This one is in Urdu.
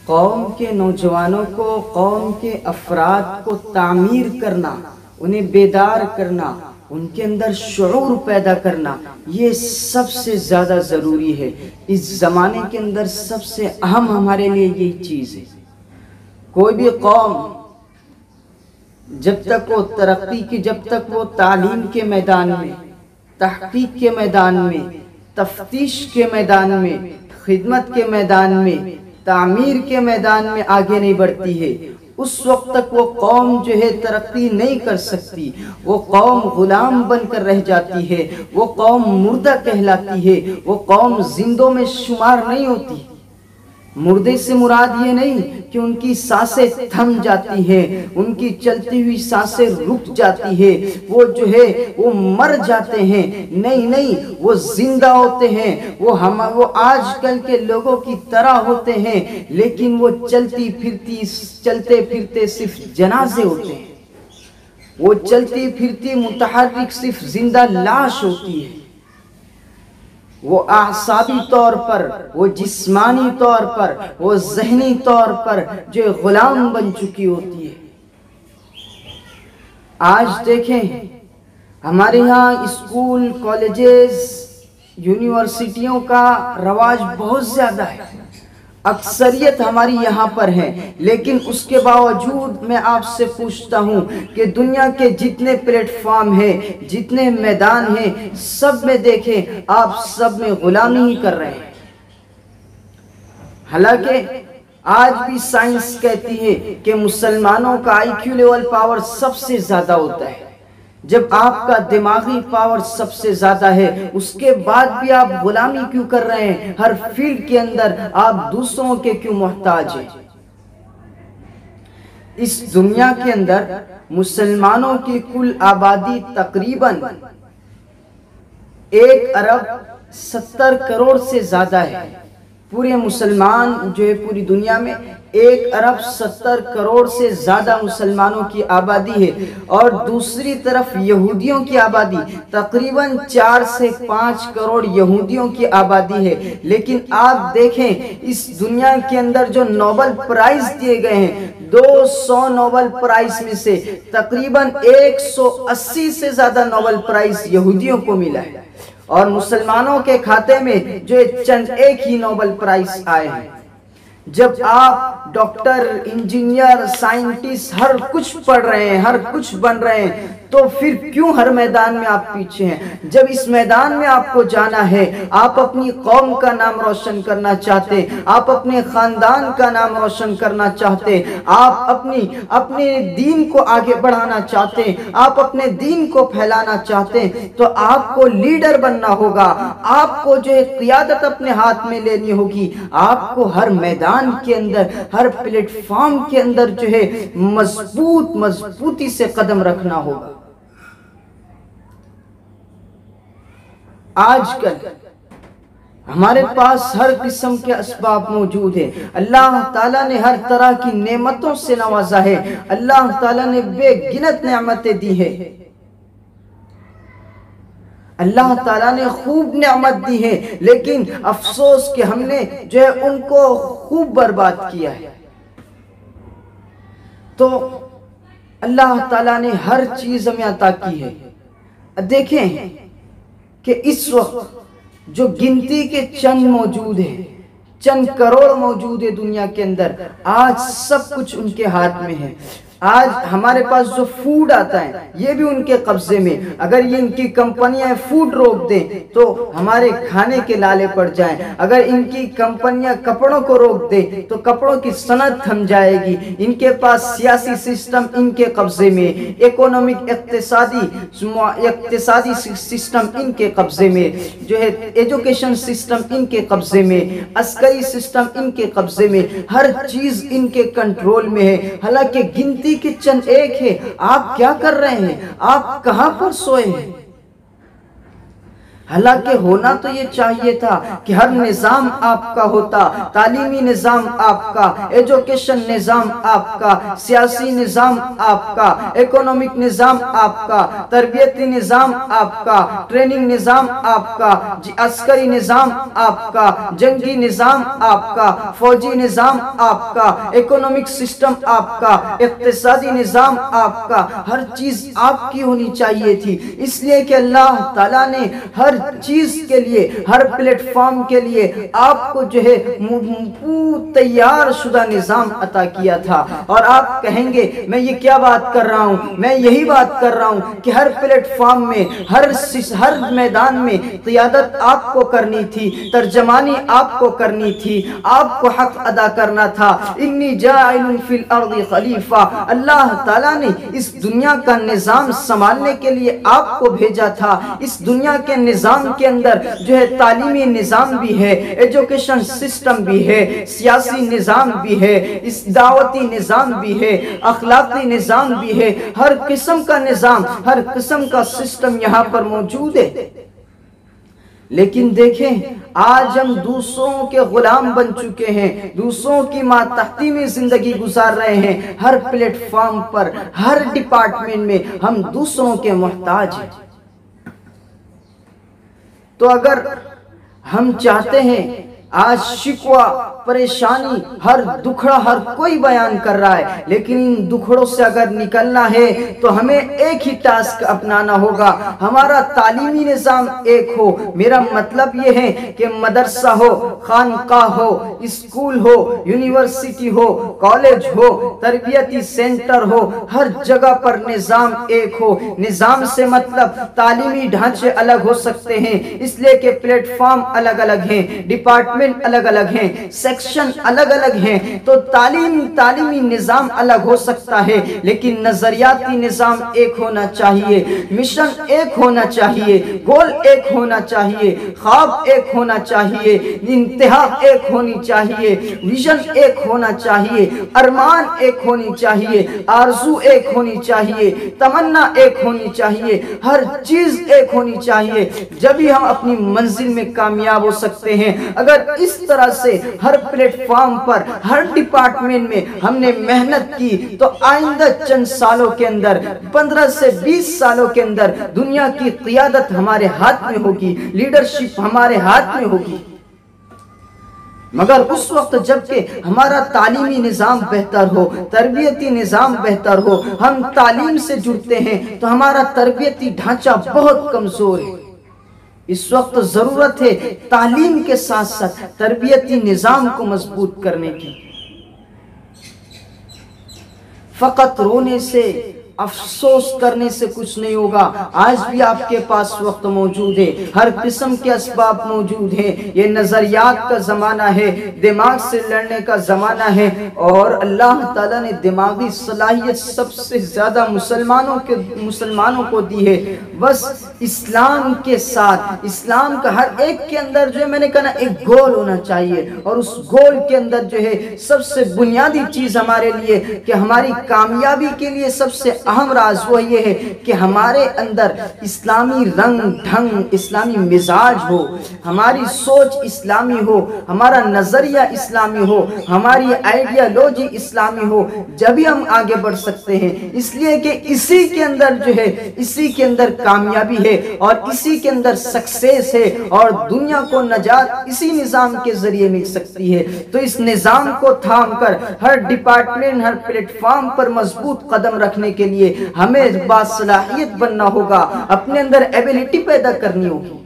قوم کے نوجوانوں کو، قوم کے افراد کو تعمیر کرنا، انہیں بیدار کرنا، ان کے اندر شعور پیدا کرنا، یہ سب سے زیادہ ضروری ہے۔ اس زمانے کے اندر سب سے اہم ہمارے لیے یہی چیز ہے۔ کوئی بھی قوم جب تک وہ ترقی کی، جب تک وہ تعلیم کے میدان میں، تحقیق کے میدان میں، تفتیش کے میدان میں، خدمت کے میدان میں، تعمیر کے میدان میں آگے نہیں بڑھتی ہے، اس وقت تک وہ قوم جو ہے ترقی نہیں کر سکتی۔ وہ قوم غلام بن کر رہ جاتی ہے، وہ قوم مردہ کہلاتی ہے، وہ قوم زندوں میں شمار نہیں ہوتی۔ مردے سے مراد یہ نہیں کہ ان کی سانسیں تھم جاتی ہیں، ان کی چلتی ہوئی سانسیں رک جاتی ہیں، وہ جو ہے وہ مر جاتے ہیں، نہیں، وہ زندہ ہوتے ہیں، وہ آج کل کے لوگوں کی طرح ہوتے ہیں، لیکن وہ چلتے پھرتے صرف جنازے ہوتے ہیں۔ وہ چلتی پھرتی متحرک صرف زندہ لاش ہوتی ہے۔ وہ اعصابی طور پر، وہ جسمانی طور پر، وہ ذہنی طور پر جو غلام بن چکی ہوتی ہے۔ آج دیکھیں ہمارے یہاں اسکول، کالجز، یونیورسٹیوں کا رواج بہت زیادہ ہے، اکثریت ہماری یہاں پر ہے، لیکن اس کے باوجود میں آپ سے پوچھتا ہوں کہ دنیا کے جتنے پلیٹ فارم ہیں، جتنے میدان ہیں، سب میں دیکھیں آپ سب میں غلامی ہی کر رہے ہیں۔ حالانکہ آج بھی سائنس کہتی ہے کہ مسلمانوں کا آئی کیو لیول پاور سب سے زیادہ ہوتا ہے۔ جب آپ کا دماغی پاور سب سے زیادہ ہے، اس کے بعد بھی آپ غلامی کیوں کر رہے ہیں؟ ہر فیلڈ کے اندر آپ دوسروں کے کیوں محتاج ہیں؟ اس دنیا کے اندر مسلمانوں کی کل آبادی تقریباً 1.70 ارب سے زیادہ ہے۔ پورے مسلمان جو ہے پوری دنیا میں 1.70 ارب سے زیادہ مسلمانوں کی آبادی ہے، اور دوسری طرف یہودیوں کی آبادی تقریباً 4 سے 5 کروڑ یہودیوں کی آبادی ہے۔ لیکن آپ دیکھیں اس دنیا کے اندر جو نوبل پرائز دیے گئے ہیں، 200 نوبل پرائز میں سے تقریباً 180 سے زیادہ نوبل پرائز یہودیوں کو ملا ہے، اور مسلمانوں کے کھاتے میں جو چند ایک ہی نوبل پرائز آئے ہیں۔ جب آپ ڈاکٹر، انجینئر، سائنٹسٹ ہر کچھ پڑھ رہے ہیں، ہر کچھ بن رہے ہیں، تو پھر کیوں ہر میدان میں آپ پیچھے ہیں؟ جب اس میدان میں آپ کو جانا ہے، آپ اپنی قوم کا نام روشن کرنا چاہتے، آپ اپنے خاندان کا نام روشن کرنا چاہتے، آپ اپنے دین کو آگے بڑھانا چاہتے، آپ اپنے دین کو پھیلانا چاہتے، تو آپ کو لیڈر بننا ہوگا، آپ کو جو قیادت اپنے ہاتھ میں لینی ہوگی، آپ کو ہر میدان کے اندر، ہر پلیٹ فارم کے اندر جو ہے مضبوطی سے قدم رکھنا ہوگا۔ آج کل ہمارے پاس ہر قسم کے اسباب موجود ہیں، اللہ تعالیٰ نے ہر طرح کی نعمتوں سے نوازا ہے، اللہ تعالیٰ نے بے گنت نعمتیں دی ہیں، اللہ تعالیٰ نے خوب نعمت دی ہے، لیکن افسوس کہ ہم نے جو ہے ان کو خوب برباد کیا ہے۔ تو اللہ تعالیٰ نے ہر چیز ہمیں عطا کی ہے۔ دیکھیں کہ اس وقت جو گنتی کے چند موجود ہیں، چند کروڑ موجود ہے دنیا کے اندر، آج سب کچھ ان کے ہاتھ میں ہے۔ آج ہمارے پاس جو فوڈ آتا ہے یہ بھی ان کے قبضے میں۔ اگر یہ ان کی کمپنیاں فوڈ روک دیں تو ہمارے کھانے کے لالے پڑ جائیں، اگر ان کی کمپنیاں کپڑوں کو روک دیں تو کپڑوں کی صنعت تھم جائے گی۔ ان کے پاس سیاسی سسٹم ان کے قبضے میں، اقتصادی سسٹم ان کے قبضے میں، جو ہے ایجوکیشن سسٹم ان کے قبضے میں، عسکری سسٹم ان کے قبضے میں، ہر چیز ان کے کنٹرول میں ہے۔ حالانکہ گنتی کے چند ایک ہے، آپ کیا کر رہے ہیں؟ آپ کہاں پر سوئے ہیں؟ حالانکہ ہونا تو یہ چاہیے تھا کہ ہر نظام آپ کا ہوتا، تعلیمی نظام آپ کا، ایجوکیشن نظام آپ کا، سیاسی نظام آپ کا، اکنامک نظام آپ کا، تربیتی نظام آپ کا، ٹریننگ نظام آپ کا، عسکری نظام آپ کا، جنگی نظام آپ کا، فوجی نظام آپ کا، اکنامک سسٹم آپ کا، اقتصادی نظام آپ کا، ہر چیز آپ کی ہونی چاہیے تھی۔ اس لیے کہ اللہ تعالیٰ نے ہر چیز کے لیے، ہر پلیٹ فارم کے لیے آپ کو جو ہے تیار شدہ نظام عطا کیا تھا۔ اور آپ کہیں گے میں یہ کیا بات کر رہا ہوں، میں یہی بات کر رہا ہوں کہ ہر پلیٹ فارم میں، ہر میدان میں قیادت آپ کو کرنی تھی، ترجمانی آپ کو کرنی تھی، آپ کو حق ادا کرنا تھا۔ انی جاعل فی الارض خلیفہ، اللہ تعالیٰ نے اس دنیا کا نظام سنبھالنے کے لیے آپ کو بھیجا تھا۔ اس دنیا کے نظام کے اندر جو ہے تعلیمی نظام بھی ہے، ایجوکیشن سسٹم بھی ہے، سیاسی نظام بھی ہے، اس دعوتی نظام بھی ہے، اخلاقی نظام بھی ہے، ہر قسم کا نظام، ہر قسم کا سسٹم یہاں پر موجود ہے۔ لیکن دیکھیں آج ہم دوسروں کے غلام بن چکے ہیں، دوسروں کی ماتحتی میں زندگی گزار رہے ہیں، ہر پلیٹ فارم پر، ہر ڈپارٹمنٹ میں ہم دوسروں کے محتاج ہیں۔ تو اگر ہم چاہتے ہیں، آج شکوہ، پریشانی، ہر دکھڑا ہر کوئی بیان کر رہا ہے، لیکن ان دکھڑوں سے اگر نکلنا ہے تو ہمیں ایک ہی ٹاسک اپنانا ہوگا، ہمارا تعلیمی نظام ایک ہو۔ میرا مطلب یہ ہے کہ مدرسہ ہو، خانقاہ ہو، اسکول ہو، یونیورسٹی ہو، کالج ہو، تربیتی سینٹر ہو، ہر جگہ پر نظام ایک ہو۔ نظام سے مطلب تعلیمی ڈھانچے الگ ہو سکتے ہیں، اس لیے کہ پلیٹ فارم الگ الگ ہیں، ڈپارٹمنٹ الگ الگ ہیں، سیکشن الگ الگ ہیں، تو تعلیمی نظام الگ ہو سکتا ہے، لیکن نظریاتی نظام ایک ہونا چاہیے، مشن ایک ہونا چاہیے، گول ایک ہونا چاہیے، خواب ایک ہونا چاہیے، انتہا ایک ہونی چاہیے، ویژن ایک ہونا چاہیے، ارمان ایک ہونی چاہیے، آرزو ایک ہونی چاہیے، تمنا ایک ہونی چاہیے، ہر چیز ایک ہونی چاہیے، جبھی ہم اپنی منزل میں کامیاب ہو سکتے ہیں۔ اگر اس طرح سے ہر پلیٹ فارم پر، ہر ڈپارٹمنٹ میں ہم نے محنت کی تو آئندہ چند سالوں کے اندر، 15 سے 20 سالوں کے اندر دنیا کی قیادت ہمارے ہاتھ میں ہوگی، لیڈرشپ ہمارے ہاتھ میں ہوگی۔ مگر اس وقت جب کہ ہمارا تعلیمی نظام بہتر ہو، تربیتی نظام بہتر ہو، ہم تعلیم سے جڑتے ہیں تو ہمارا تربیتی ڈھانچہ بہت کمزور ہے۔ اس وقت ضرورت ہے تعلیم کے ساتھ ساتھ تربیتی نظام کو مضبوط کرنے کی۔ فقط رونے سے، افسوس کرنے سے کچھ نہیں ہوگا۔ آج بھی آپ کے پاس وقت موجود ہے، ہر قسم کے اسباب موجود ہیں۔ یہ نظریات کا زمانہ ہے، دماغ سے لڑنے کا زمانہ ہے، اور اللہ تعالیٰ نے دماغی صلاحیت سب سے زیادہ مسلمانوں کو دی ہے۔ بس اسلام کے ساتھ، اسلام کا ہر ایک کے اندر جو ہے، میں نے کہا نا، ایک گول ہونا چاہیے، اور اس گول کے اندر جو ہے سب سے بنیادی چیز ہمارے لیے، کہ ہماری کامیابی کے لیے سب سے اہم راز وہ یہ ہے کہ ہمارے اندر اسلامی رنگ ڈھنگ، اسلامی مزاج ہو، ہماری سوچ اسلامی ہو، ہمارا نظریہ اسلامی ہو، ہماری آئیڈیالوجی اسلامی ہو، جبھی ہم آگے بڑھ سکتے ہیں۔ اس لیے کہ اسی کے اندر جو ہے، اسی کے اندر کامیابی ہے، اور اسی کے اندر سکسیس ہے، اور دنیا کو نجات اسی نظام کے ذریعے مل سکتی ہے۔ تو اس نظام کو تھام کر ہر ڈپارٹمنٹ، ہر پلیٹ فارم پر مضبوط قدم رکھنے کے لیے ہمیں باصلاحیت بننا ہوگا، اپنے اندر ایبیلٹی پیدا کرنی ہوگی۔